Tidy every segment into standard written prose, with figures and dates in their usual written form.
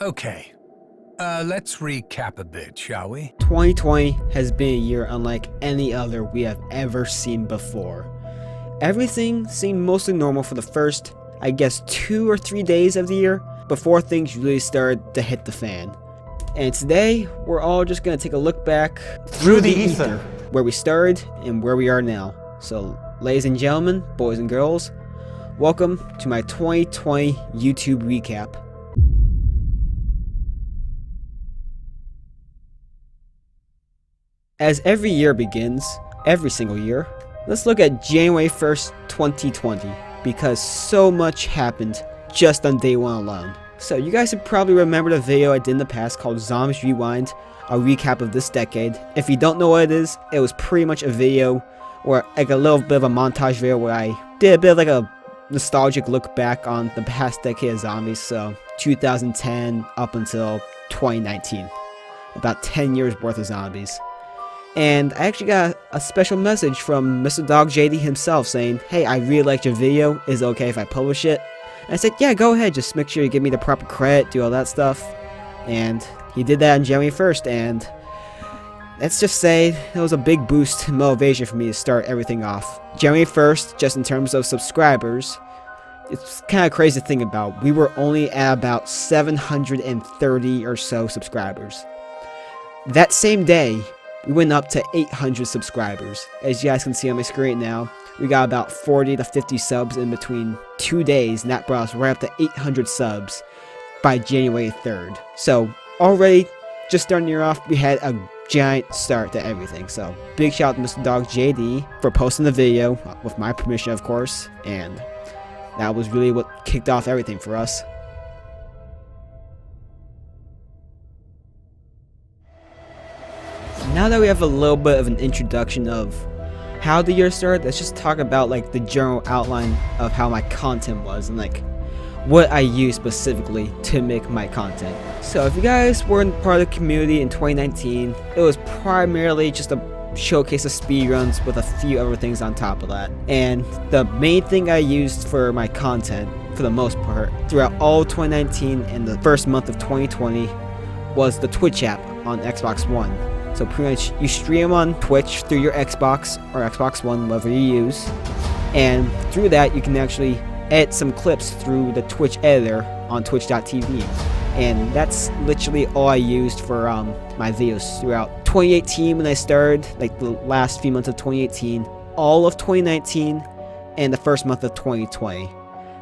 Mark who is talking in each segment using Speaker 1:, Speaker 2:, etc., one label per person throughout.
Speaker 1: Okay, let's recap a bit, shall we?
Speaker 2: 2020 has been a year unlike any other we have ever seen before. Everything seemed mostly normal for the first, I guess, 2 or 3 days of the year before things really started to hit the fan. And today, we're all just gonna take a look back through the ether, where we started and where we are now. So, ladies and gentlemen, boys and girls, welcome to my 2020 YouTube recap. As every year begins, every single year, let's look at January 1st, 2020, because so much happened just on day one alone. So you guys have probably remembered a video I did in the past called Zombies Rewind, a recap of this decade. If you don't know what it was pretty much a video, or like a little bit of a montage video where I did a bit of like a nostalgic look back on the past decade of zombies, so 2010 up until 2019. About 10 years worth of zombies. And I actually got a special message from Mr. Dog JD himself saying, hey, I really liked your video, is it okay if I publish it? And I said, yeah, go ahead, just make sure you give me the proper credit, do all that stuff. And he did that on January 1st, and let's just say it was a big boost in motivation for me to start everything off. January 1st, just in terms of subscribers, it's kind of crazy to think about. We were only at about 730 or so subscribers. That same day, we went up to 800 subscribers. As you guys can see on my screen now, we got about 40 to 50 subs in between 2 days, and that brought us right up to 800 subs by January 3rd. So already, just starting the year off, we had a giant start to everything. So big shout out to Mr. Dog JD for posting the video, with my permission of course, and that was really what kicked off everything for us. Now that we have a little bit of an introduction of how the year started, let's just talk about like the general outline of how my content was and like what I used specifically to make my content. So if you guys weren't part of the community in 2019, it was primarily just a showcase of speedruns with a few other things on top of that. And the main thing I used for my content, for the most part, throughout all 2019 and the first month of 2020 was the Twitch app on Xbox One. So pretty much you stream on Twitch through your Xbox or Xbox One, whatever you use. And through that you can actually edit some clips through the Twitch editor on twitch.tv. And that's literally all I used for my videos throughout 2018 when I started, like the last few months of 2018, all of 2019, and the first month of 2020.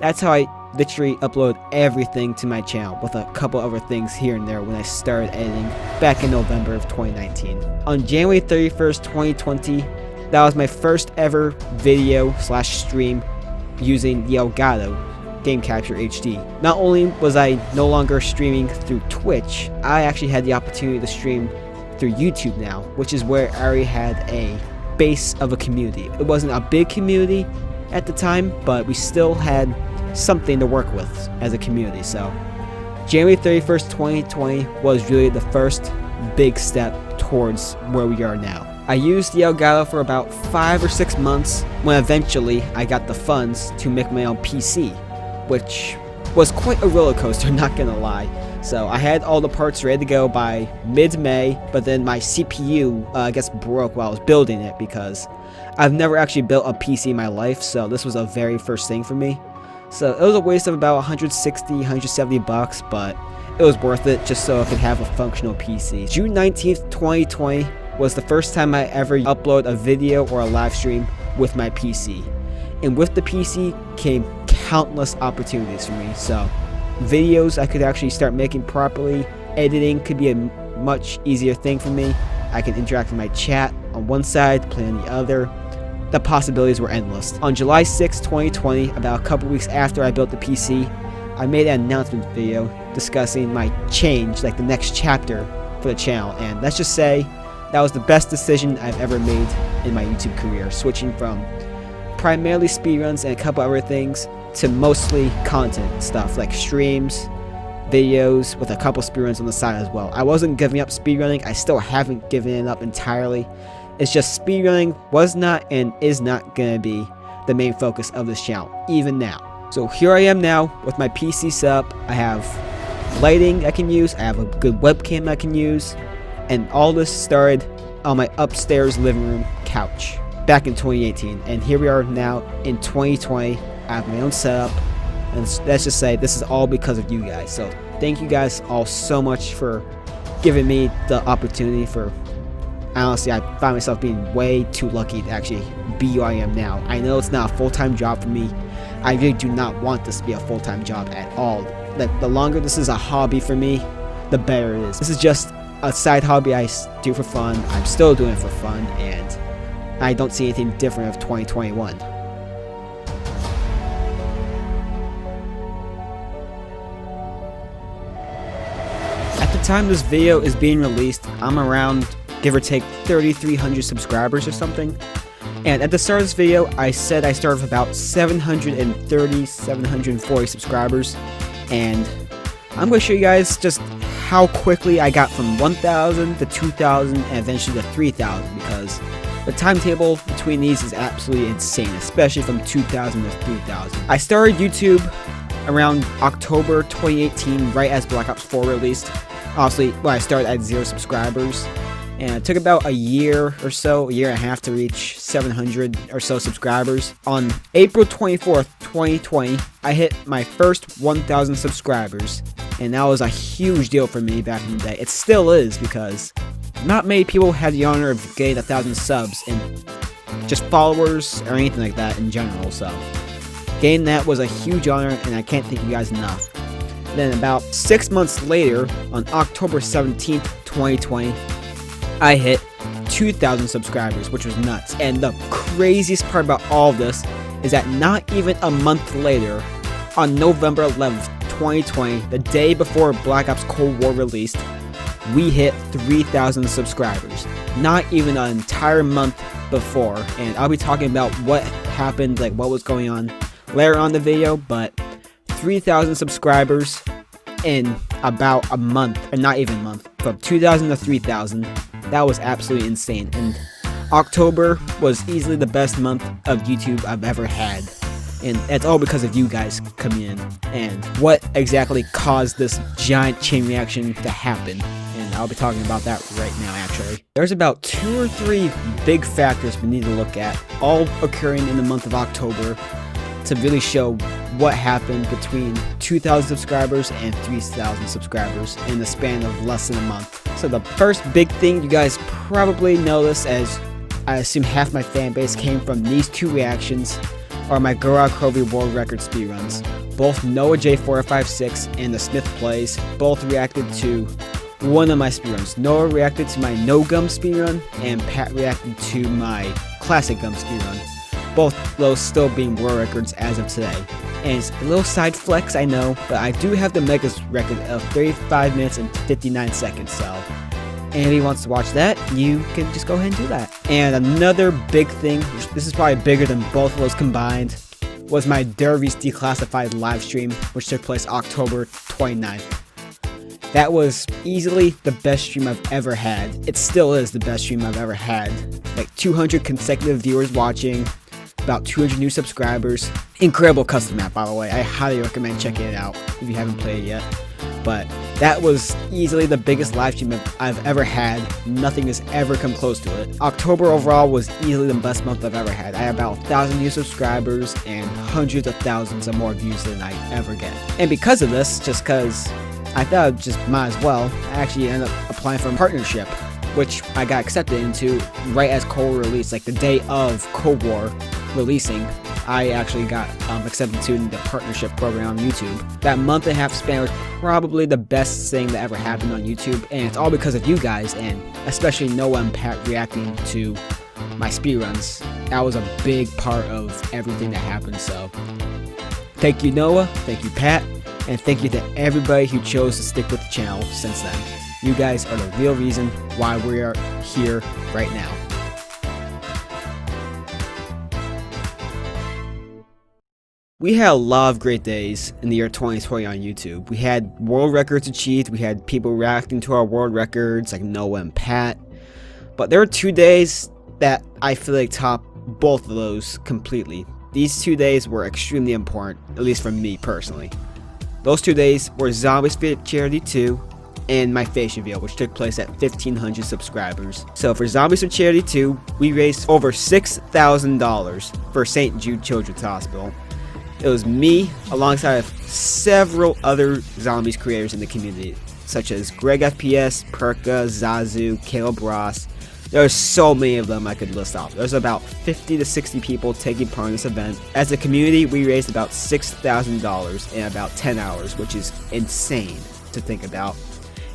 Speaker 2: That's how I literally upload everything to my channel, with a couple other things here and there when I started editing back in November of 2019. On January 31st, 2020, that was my first ever video / stream using the Elgato Game Capture HD. Not only was I no longer streaming through Twitch, I actually had the opportunity to stream through YouTube now, which is where I already had a base of a community. It wasn't a big community at the time, but we still had something to work with as a community. So January 31st, 2020 was really the first big step towards where we are now. I used the Elgato for about 5 or 6 months when eventually I got the funds to make my own PC, which was quite a roller coaster, not gonna lie. So I had all the parts ready to go by mid-May, but then my CPU I guess broke while I was building it, because I've never actually built a PC in my life, so this was a very first thing for me. So it was a waste of about 160, 170 bucks, but it was worth it just so I could have a functional PC. June 19th, 2020 was the first time I ever uploaded a video or a live stream with my PC. And with the PC came countless opportunities for me. So videos I could actually start making properly, editing could be a much easier thing for me. I can interact with my chat on one side, play on the other. The possibilities were endless. On July 6, 2020, about a couple weeks after I built the PC, I made an announcement video discussing my change, like the next chapter for the channel, and let's just say that was the best decision I've ever made in my YouTube career, switching from primarily speedruns and a couple other things to mostly content stuff like streams, videos, with a couple speedruns on the side as well. I wasn't giving up speedrunning, I still haven't given it up entirely. It's just speedrunning was not and is not gonna be the main focus of this channel, even now. So here I am now with my PC setup. I have lighting I can use, I have a good webcam I can use, and all this started on my upstairs living room couch back in 2018, and here we are now in 2020. I have my own setup, and let's just say this is all because of you guys. So thank you guys all so much for giving me the opportunity. For honestly, I find myself being way too lucky to actually be who I am now. I know it's not a full-time job for me. I really do not want this to be a full-time job at all. Like, the longer this is a hobby for me, the better it is. This is just a side hobby I do for fun. I'm still doing it for fun, and I don't see anything different of 2021. At the time this video is being released, I'm around, give or take, 3,300 subscribers or something. And at the start of this video, I said I started with about 730, 740 subscribers. And I'm going to show you guys just how quickly I got from 1,000 to 2,000 and eventually to 3,000, because the timetable between these is absolutely insane, especially from 2,000 to 3,000. I started YouTube around October 2018, right as Black Ops 4 released. Obviously, well, I started at 0 subscribers, and it took about a year or so, a year and a half to reach 700 or so subscribers. On April 24th, 2020, I hit my first 1,000 subscribers, and that was a huge deal for me back in the day. It still is, because not many people had the honor of getting 1,000 subs, and just followers or anything like that in general, so getting that was a huge honor, and I can't thank you guys enough. Then about 6 months later, on October 17th, 2020, I hit 2,000 subscribers, which was nuts. And the craziest part about all of this is that not even a month later, on November 11th, 2020, the day before Black Ops Cold War released, we hit 3,000 subscribers. Not even an entire month before. And I'll be talking about what happened, like what was going on later on in the video, but 3,000 subscribers in about a month, or not even a month, from 2,000 to 3,000. That was absolutely insane. And October was easily the best month of YouTube I've ever had, and it's all because of you guys coming in and what exactly caused this giant chain reaction to happen. And I'll be talking about that right now. Actually, there's about 2 or 3 big factors we need to look at, all occurring in the month of October, to really show what happened between 2,000 subscribers and 3,000 subscribers in the span of less than a month. So the first big thing you guys probably noticed, as I assume half my fan base came from these 2 reactions, are my Gorilla Krovi World Record speedruns. Both Noah J456 and the Smith Plays both reacted to one of my speedruns. Noah reacted to my No Gum speedrun, and Pat reacted to my Classic Gum speedrun. Both those still being world records as of today. And it's a little side flex, I know, but I do have the Megas record of 35 minutes and 59 seconds, so anybody wants to watch that, you can just go ahead and do that. And another big thing, this is probably bigger than both of those combined, was my Dervies Declassified live stream, which took place October 29th. That was easily the best stream I've ever had. It still is the best stream I've ever had. Like 200 consecutive viewers watching, about 200 new subscribers. Incredible custom map, by the way. I highly recommend checking it out if you haven't played it yet. But that was easily the biggest live stream I've ever had. Nothing has ever come close to it. October overall was easily the best month I've ever had. I had about 1,000 new subscribers and hundreds of thousands of more views than I ever get. And because of this, just because I thought I just might as well, I actually ended up applying for a partnership, which I got accepted into right as Cold War released, like the day of Cold War releasing. I actually got accepted to the partnership program on YouTube. That month and a half span was probably the best thing that ever happened on YouTube, and it's all because of you guys, and especially Noah and Pat reacting to my speedruns. That was a big part of everything that happened, so thank you Noah, thank you Pat, and thank you to everybody who chose to stick with the channel since then. You guys are the real reason why we are here right now. We had a lot of great days in the year 2020 on YouTube. We had world records achieved, we had people reacting to our world records like Noah and Pat. But there were 2 days that I feel like top both of those completely. These 2 days were extremely important, at least for me personally. Those 2 days were Zombies for Charity 2 and my face reveal, which took place at 1,500 subscribers. So for Zombies for Charity 2, we raised over $6,000 for St. Jude Children's Hospital. It was me, alongside of several other Zombies creators in the community, such as Greg FPS, Perka, Zazu, Caleb Ross. There's so many of them I could list off. There's about 50 to 60 people taking part in this event. As a community, we raised about $6,000 in about 10 hours, which is insane to think about.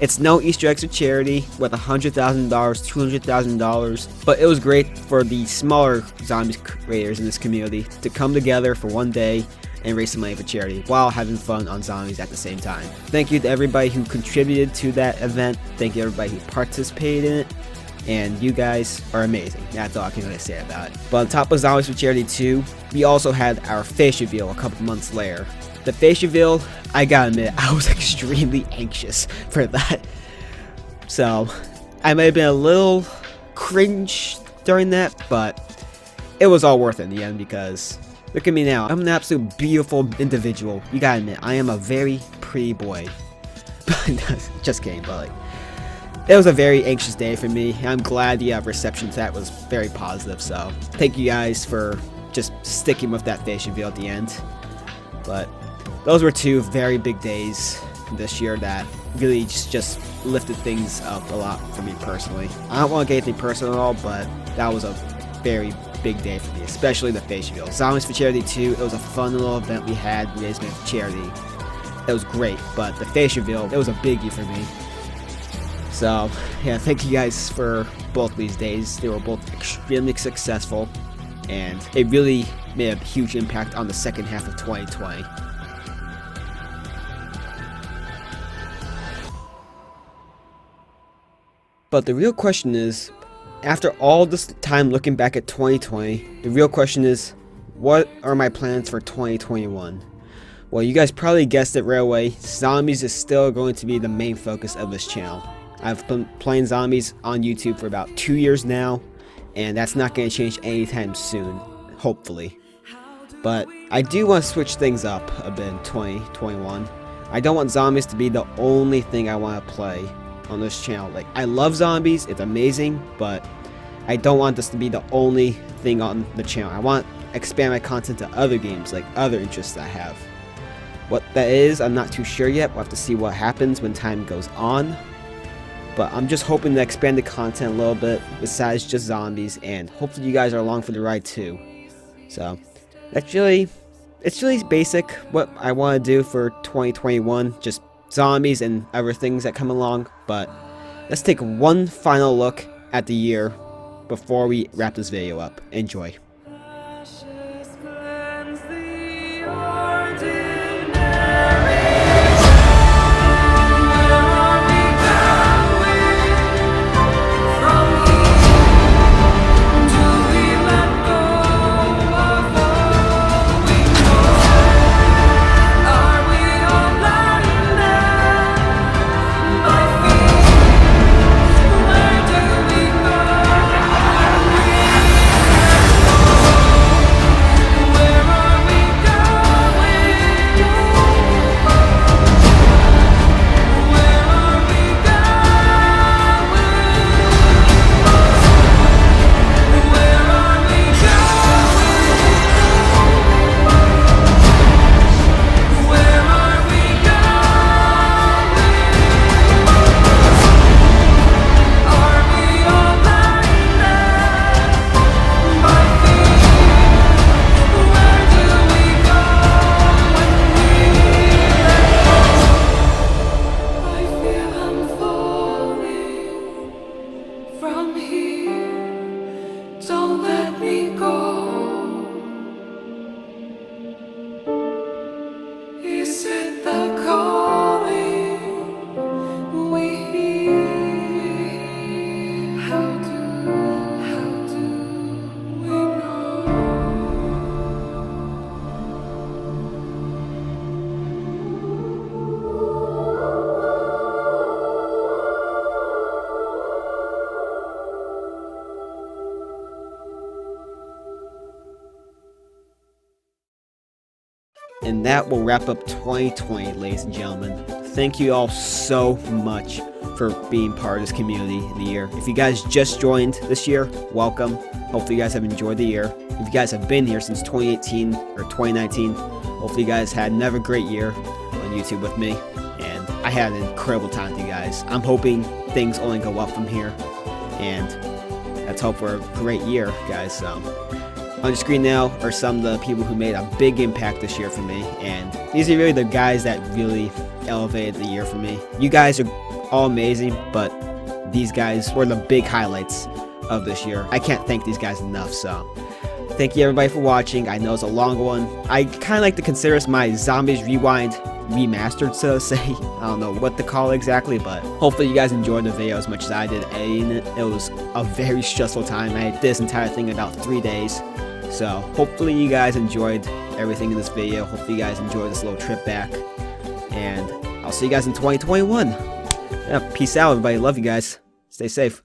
Speaker 2: It's no Easter eggs for charity with $100,000, $200,000, but it was great for the smaller Zombies creators in this community to come together for one day and raise some money for charity while having fun on Zombies at the same time. Thank you to everybody who contributed to that event. Thank you to everybody who participated in it. And you guys are amazing. That's all I can really say about it. But on top of Zombies for Charity 2, we also had our face reveal a couple months later. The face reveal, I gotta admit, I was extremely anxious for that. So, I might have been a little cringe during that, but it was all worth it in the end because look at me now. I'm an absolute beautiful individual. You gotta admit, I am a very pretty boy. Just kidding, but like, it was a very anxious day for me. I'm glad the reception to that was very positive, so thank you guys for just sticking with that face reveal at the end. But those were 2 very big days this year that really just lifted things up a lot for me personally. I don't want to get anything personal at all, but that was a very big day for me, especially the face reveal. Zombies for Charity 2, it was a fun little event we had, we raised money for charity. It was great, but the face reveal, it was a biggie for me. So, yeah, thank you guys for both these days. They were both extremely successful, and it really made a huge impact on the second half of 2020. But the real question is, after all this time looking back at 2020, the real question is, what are my plans for 2021? Well, you guys probably guessed it right away. Zombies is still going to be the main focus of this channel. I've been playing Zombies on YouTube for about 2 years now, and that's not going to change anytime soon, hopefully. But I do want to switch things up a bit in 2021. I don't want Zombies to be the only thing I want to play on this channel. Like, I love Zombies, it's amazing, but I don't want this to be the only thing on the channel. I want to expand my content to other games, like other interests I have. What that is, I'm not too sure yet. We'll have to see what happens when time goes on. But I'm just hoping to expand the content a little bit besides just Zombies, and hopefully you guys are along for the ride too. So it's really basic what I want to do for 2021, just Zombies and other things that come along. But let's take one final look at the year before we wrap this video up. Enjoy. And that will wrap up 2020, ladies and gentlemen. Thank you all so much for being part of this community in the year. If you guys just joined this year, welcome. Hopefully you guys have enjoyed the year. If you guys have been here since 2018 or 2019, hopefully you guys had another great year on YouTube with me. And I had an incredible time with you guys. I'm hoping things only go up from here. And let's hope for a great year, guys. On the screen now are some of the people who made a big impact this year for me, and these are really the guys that really elevated the year for me. You guys are all amazing, but these guys were the big highlights of this year. I can't thank these guys enough, so thank you everybody for watching. I know it's a long one. I kind of like to consider this my Zombies Rewind remastered, so to say. I don't know what to call it exactly, but hopefully you guys enjoyed the video as much as I did editing it. It was a very stressful time. I did this entire thing in about 3 days. So hopefully you guys enjoyed everything in this video. Hopefully you guys enjoyed this little trip back. And I'll see you guys in 2021. Yeah, peace out, everybody. Love you guys. Stay safe.